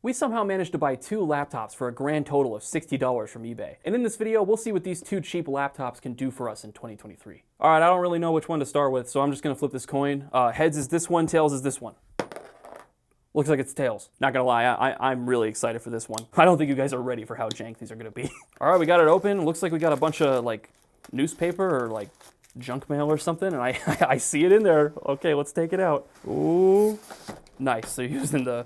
We somehow managed to buy 2 laptops for a grand total of $60 from eBay. And in this video, we'll see what these 2 cheap laptops can do for us in 2023. All right, I don't really know which one to start with, so I'm just gonna flip this coin. Heads is this one, tails is this one. Looks like it's tails. Not gonna lie, I'm really excited for this one. I don't think you guys are ready for how jank these are gonna be. All right, we got it open. Looks like we got a bunch of like newspaper or like junk mail or something, and I see it in there. Okay, let's take it out. Ooh, nice. So you're using the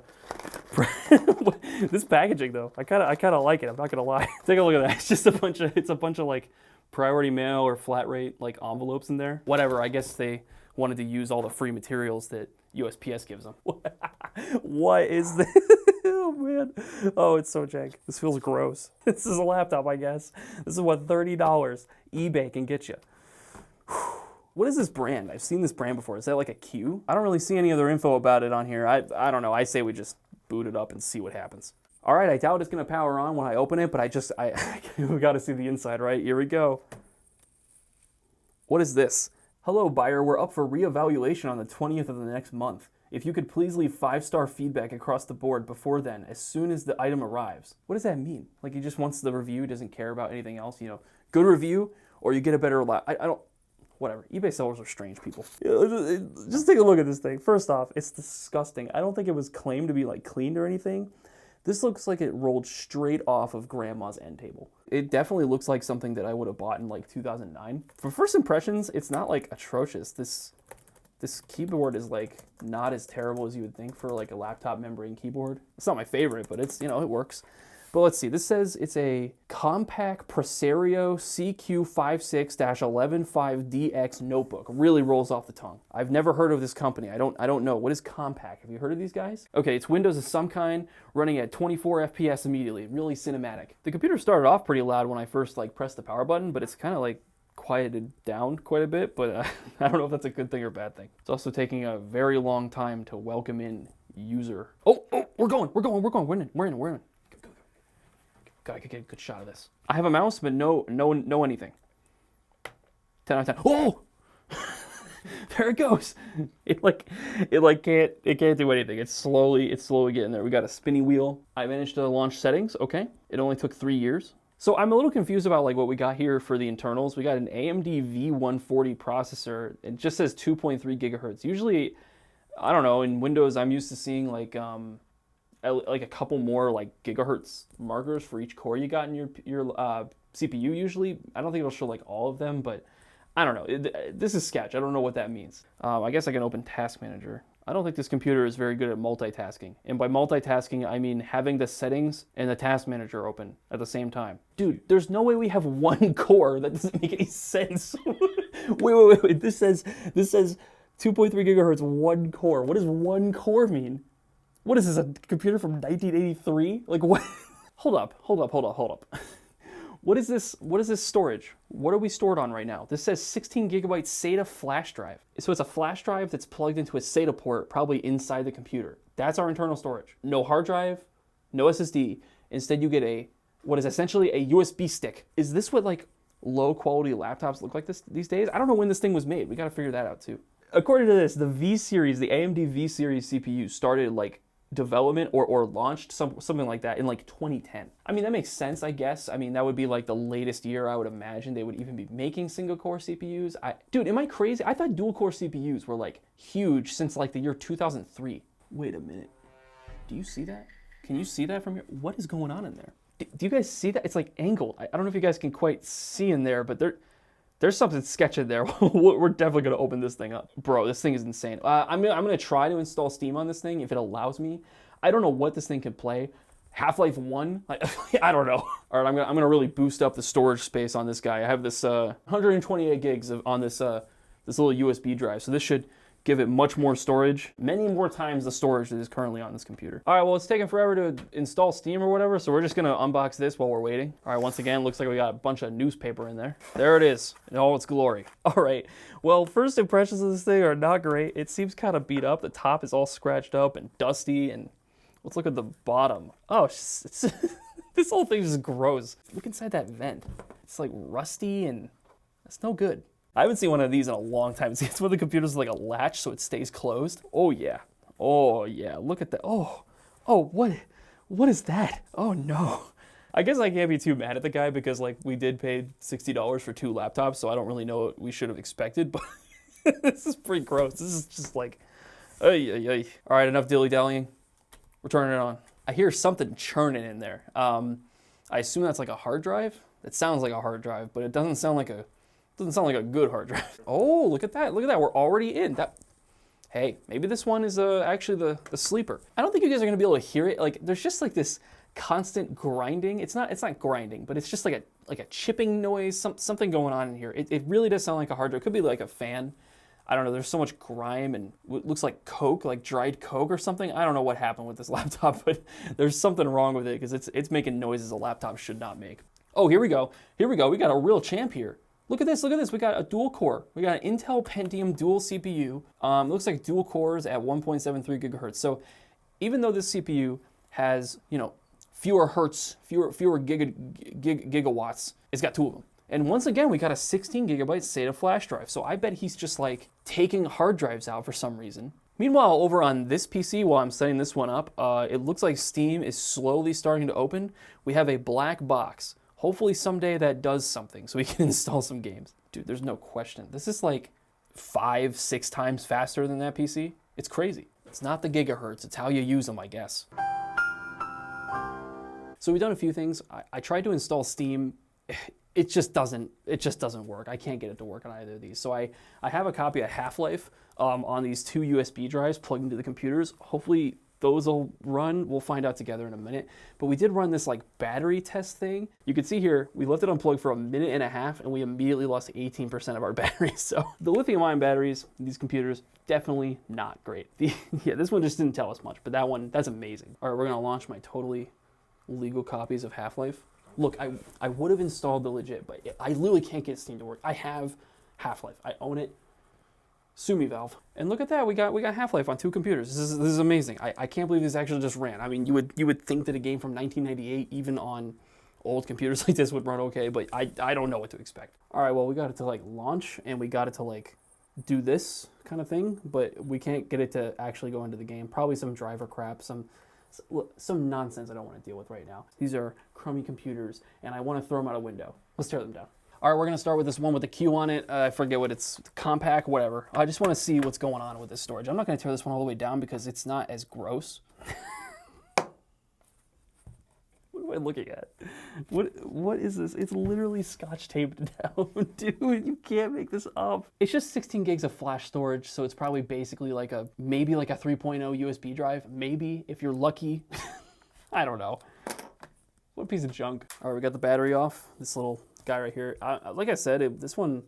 this packaging though, I kind of like it. I'm not gonna lie. Take a look at that. It's just a bunch of like priority mail or flat rate like envelopes in there. Whatever. I guess they wanted to use all the free materials that USPS gives them. What is this? Oh man. Oh, it's so jank. This feels gross. This is a laptop, I guess. This is what $30 eBay can get you. What is this brand? I've seen this brand before. Is that like a Q? I don't really see any other info about it on here. I don't know. I say we just boot it up and see what happens. All right, I doubt it's gonna power on when I open it, but we gotta see the inside, right? Here we go. What is this? Hello, buyer. We're up for reevaluation on the 20th of the next month. If you could please leave 5-star feedback across the board before then, as soon as the item arrives. What does that mean? Like he just wants the review, doesn't care about anything else, you know? Good review, or you get a better I don't, whatever. eBay sellers are strange people. Just take a look at this thing. First off, it's disgusting. I don't think it was claimed to be like cleaned or anything. This looks like it rolled straight off of grandma's end table. It definitely looks like something that I would have bought in like 2009. For first impressions, it's not like atrocious. This keyboard is like not as terrible as you would think for like a laptop membrane keyboard. It's not my favorite, but it's, you know, it works. But let's see, this says it's a compact Presario CQ56-115DX notebook. Really rolls off the tongue. I've never heard of this company. I don't know. What is compact? Have you heard of these guys? Okay, it's Windows of some kind, running at 24 FPS immediately. Really cinematic. The computer started off pretty loud when I first like pressed the power button, but it's kind of like quieted down quite a bit, but I don't know if that's a good thing or bad thing. It's also taking a very long time to welcome in user. Oh, we're going. We're in. God, I could get a good shot of this. I have a mouse, but no anything. 10 out of 10. Oh! There it goes. It can't do anything. It's slowly getting there. We got a spinny wheel. I managed to launch settings. Okay. It only took 3 years. So I'm a little confused about like what we got here for the internals. We got an AMD V140 processor. It just says 2.3 gigahertz. Usually, I don't know, in Windows I'm used to seeing like a couple more like gigahertz markers for each core you got in your CPU usually. I don't think it'll show like all of them, but I don't know. This is sketch. I don't know what that means. I guess I can open Task Manager. I don't think this computer is very good at multitasking. And by multitasking, I mean having the settings and the Task Manager open at the same time. Dude, there's no way we have one core. That doesn't make any sense. Wait. This says 2.3 gigahertz, one core. What does one core mean? What is this, a computer from 1983? Like what? Hold up. What is this storage? What are we stored on right now? This says 16 gigabyte SATA flash drive. So it's a flash drive that's plugged into a SATA port, probably inside the computer. That's our internal storage. No hard drive, no SSD. Instead you get what is essentially a USB stick. Is this what like low quality laptops look like these days? I don't know when this thing was made. We gotta figure that out too. According to this, the V-Series, the AMD V-Series CPU started like development or launched something like that in like 2010. I mean, that makes sense, I guess. I mean, that would be like the latest year I would imagine they would even be making single core CPUs. Dude, am I crazy? I thought dual core CPUs were like huge since like the year 2003. Wait a minute. Do you see that? Can you see that from here? What is going on in there? Do you guys see that? It's like angled. I don't know if you guys can quite see in there, but there's something sketchy there. We're definitely gonna open this thing up. Bro, this thing is insane. I'm gonna try to install Steam on this thing if it allows me. I don't know what this thing can play. Half-Life 1? I don't know. All right, I'm gonna really boost up the storage space on this guy. I have this 128 gigs on this little USB drive, so this should give it much more storage, many more times the storage that is currently on this computer. All right, well, it's taking forever to install Steam or whatever, so we're just gonna unbox this while we're waiting. All right, once again, looks like we got a bunch of newspaper in there. There it is, in all its glory. All right, well, first impressions of this thing are not great. It seems kind of beat up. The top is all scratched up and dusty, and let's look at the bottom. Oh, this whole thing just gross. Look inside that vent. It's like rusty and that's no good. I haven't seen one of these in a long time. See, it's one of the computers with like a latch so it stays closed. Oh yeah. Look at that. Oh, What is that? Oh no. I guess I can't be too mad at the guy because like we did pay $60 for 2 laptops, so I don't really know what we should have expected, but this is pretty gross. This is just like, ay, ay, ay. All right, enough dilly-dallying. We're turning it on. I hear something churning in there. I assume that's like a hard drive. It sounds like a hard drive, but it doesn't sound like a good hard drive. Oh, look at that. Look at that. We're already in. Hey, maybe this one is actually the sleeper. I don't think you guys are gonna be able to hear it. Like, there's just like this constant grinding. It's not grinding, but it's just like a chipping noise, something going on in here. It really does sound like a hard drive. It could be like a fan. I don't know. There's so much grime and it looks like Coke, like dried Coke or something. I don't know what happened with this laptop, but there's something wrong with it because it's making noises a laptop should not make. Oh, here we go. Here we go. We got a real champ here. Look at this, look at this. We got a dual core. We got an Intel Pentium dual CPU. It looks like dual cores at 1.73 gigahertz. So even though this CPU has, you know, fewer hertz, fewer gigawatts, it's got 2 of them. And once again, we got a 16 gigabyte SATA flash drive. So I bet he's just like taking hard drives out for some reason. Meanwhile, over on this PC, while I'm setting this one up, it looks like Steam is slowly starting to open. We have a black box. Hopefully someday that does something so we can install some games. Dude, there's no question. This is like 5-6 times faster than that PC. It's crazy. It's not the gigahertz, it's how you use them, I guess. So we've done a few things. I tried to install Steam. It just doesn't work. I can't get it to work on either of these. So I have a copy of Half-Life on these 2 USB drives plugged into the computers. Hopefully those will run. We'll find out together in a minute. But we did run this like battery test thing. You can see here, we left it unplugged for 1.5 minutes and we immediately lost 18% of our battery. So the lithium-ion batteries, these computers, definitely not great. Yeah, this one just didn't tell us much, but that one, that's amazing. All right, we're gonna launch my totally legal copies of Half-Life. Look, I would have installed the legit, but I literally can't get Steam to work. I have Half-Life, I own it. Sue me, Valve. And look at that, we got Half-Life on 2 computers. This is amazing. I can't believe this actually just ran. I mean, you would think that a game from 1998, even on old computers like this, would run okay, but I don't know what to expect. All right, well, we got it to like launch, and we got it to like do this kind of thing, but we can't get it to actually go into the game. Probably some driver crap, some nonsense I don't want to deal with right now. These are crummy computers, and I want to throw them out a window. Let's tear them down. All right, we're gonna start with this one with the Q on it. I forget what it's, compact, whatever. I just wanna see what's going on with this storage. I'm not gonna tear this one all the way down because it's not as gross. What am I looking at? What is this? It's literally scotch taped down, dude. You can't make this up. It's just 16 gigs of flash storage, so it's probably basically like maybe like a 3.0 USB drive. Maybe, if you're lucky. I don't know. What a piece of junk. All right, we got the battery off. This little guy right here. Like I said, this one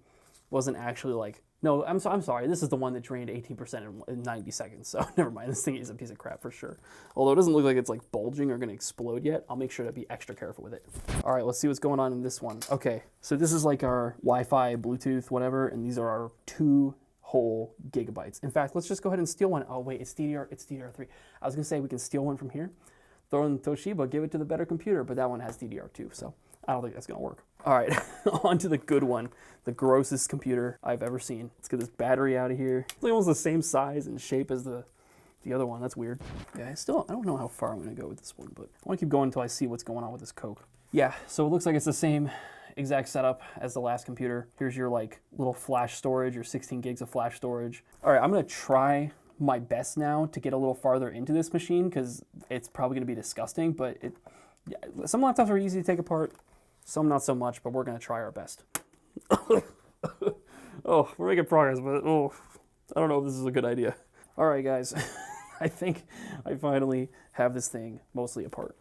wasn't actually like, no, I'm sorry. This is the one that drained 18% in 90 seconds. So never mind. This thing is a piece of crap for sure. Although it doesn't look like it's like bulging or going to explode yet. I'll make sure to be extra careful with it. All right, let's see what's going on in this one. Okay, so this is like our Wi-Fi, Bluetooth, whatever, and these are our 2 whole gigabytes. In fact, let's just go ahead and steal one. Oh wait, it's DDR3. I was going to say we can steal one from here, throw in Toshiba, give it to the better computer, but that one has DDR2, so I don't think that's gonna work. All right, on to the good one, the grossest computer I've ever seen. Let's get this battery out of here. It's like almost the same size and shape as the other one. That's weird. Yeah, I don't know how far I'm gonna go with this one, but I wanna keep going until I see what's going on with this Coke. Yeah, so it looks like it's the same exact setup as the last computer. Here's your like little flash storage, your 16 gigs of flash storage. All right, I'm gonna try my best now to get a little farther into this machine because it's probably going to be disgusting, but yeah, some laptops are easy to take apart, some not so much, but we're going to try our best. Oh, we're making progress, but I don't know if this is a good idea. All right, guys, I think I finally have this thing mostly apart.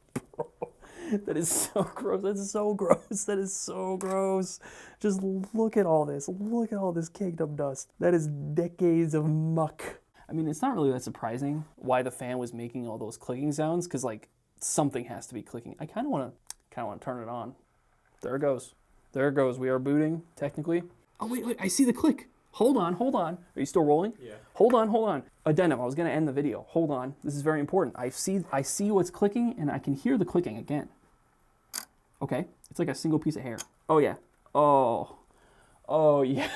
That is so gross. That's so gross. That is so gross. Just look at all this. Look at all this caked up dust. That is decades of muck. I mean, it's not really that surprising why the fan was making all those clicking sounds, because like something has to be clicking. I kind of want to turn it on. There it goes. There it goes. We are booting technically. Oh wait, I see the click. Hold on. Are you still rolling? Yeah. Hold on. Addendum. I was gonna end the video. Hold on. This is very important. I see what's clicking, and I can hear the clicking again. Okay. It's like a single piece of hair. Oh yeah. Oh yeah.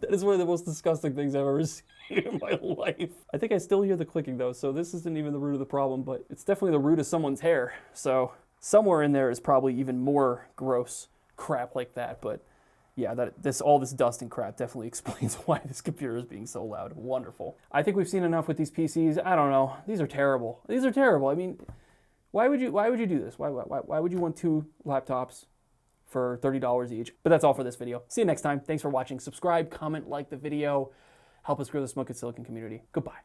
That is one of the most disgusting things I've ever seen in my life. I think I still hear the clicking though, so this isn't even the root of the problem, but it's definitely the root of someone's hair. So somewhere in there is probably even more gross crap like that, but yeah, all this dust and crap definitely explains why this computer is being so loud. Wonderful. I think we've seen enough with these PCs. I don't know. These are terrible. These are terrible. I mean, why would you do this? Why would you want 2 laptops for $30 each? But that's all for this video. See you next time. Thanks for watching. Subscribe, comment, like the video. Help us grow the Smokin Silicon community. Goodbye.